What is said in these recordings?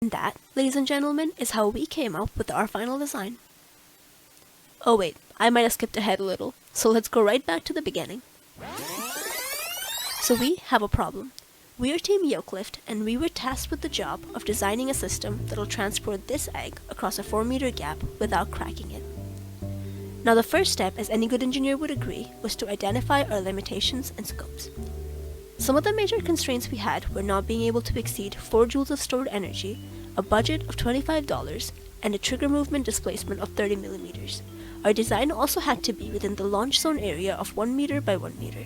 And that, ladies and gentlemen, is how we came up with our final design. Oh wait, I might have skipped ahead a little, so let's go right back to the beginning. So we have a problem. We are Team Yolklift, and we were tasked with the job of designing a system that'll transport this egg across a 4-meter gap without cracking it. Now the first step, as any good engineer would agree, was to identify our limitations and scopes. Some of the major constraints we had were not being able to exceed 4 joules of stored energy, a budget of $25, and a trigger movement displacement of 30 millimeters. Our design also had to be within the launch zone area of 1 meter by 1 meter.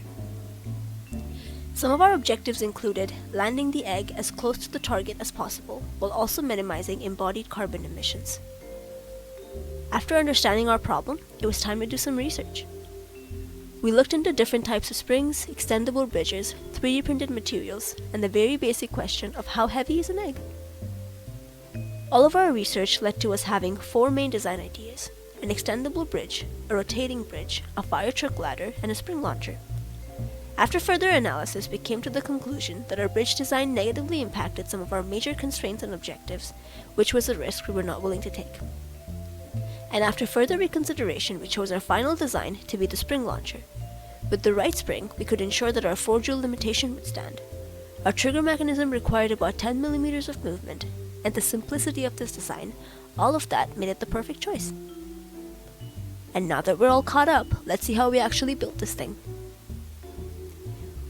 Some of our objectives included landing the egg as close to the target as possible, while also minimizing embodied carbon emissions. After understanding our problem, it was time to do some research. We looked into different types of springs, extendable bridges, 3D printed materials, and the very basic question of how heavy is an egg? All of our research led to us having 4 main design ideas: an extendable bridge, a rotating bridge, a fire truck ladder, and a spring launcher. After further analysis, we came to the conclusion that our bridge design negatively impacted some of our major constraints and objectives, which was a risk we were not willing to take. And after further reconsideration, we chose our final design to be the spring launcher. With the right spring, we could ensure that our 4 joule limitation would stand. Our trigger mechanism required about 10 millimeters of movement, and the simplicity of this design, all of that made it the perfect choice. And now that we're all caught up, let's see how we actually built this thing.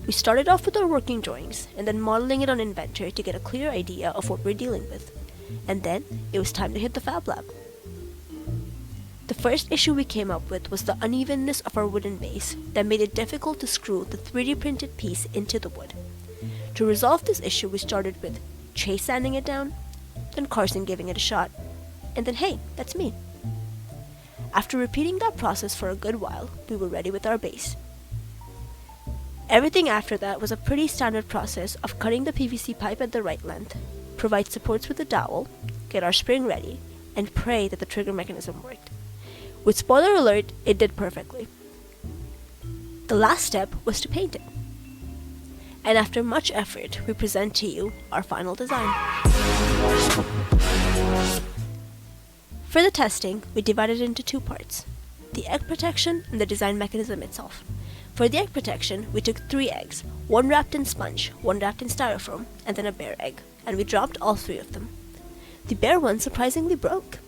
We started off with our working drawings, and then modeling it on Inventor to get a clear idea of what we're dealing with. And then, it was time to hit the Fab Lab. The first issue we came up with was the unevenness of our wooden base that made it difficult to screw the 3D printed piece into the wood. To resolve this issue, we started with Chase sanding it down, then Carson giving it a shot, and then hey, that's me. After repeating that process for a good while, we were ready with our base. Everything after that was a pretty standard process of cutting the PVC pipe at the right length, provide supports with a dowel, get our spring ready, and pray that the trigger mechanism worked. With spoiler alert, it did perfectly. The last step was to paint it. And after much effort, we present to you our final design. For the testing, we divided it into 2 parts: the egg protection and the design mechanism itself. For the egg protection, we took 3 eggs, 1 wrapped in sponge, 1 wrapped in styrofoam, and then a bare egg, and we dropped all 3 of them. The bare one surprisingly broke.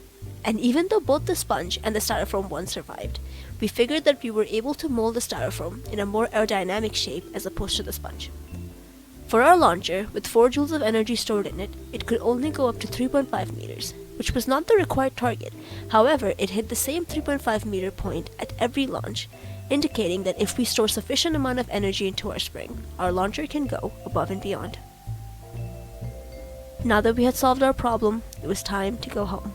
And even though both the sponge and the styrofoam one survived, we figured that we were able to mold the styrofoam in a more aerodynamic shape as opposed to the sponge. For our launcher, with 4 joules of energy stored in it, it could only go up to 3.5 meters, which was not the required target. However, it hit the same 3.5 meter point at every launch, indicating that if we store sufficient amount of energy into our spring, our launcher can go above and beyond. Now that we had solved our problem, it was time to go home.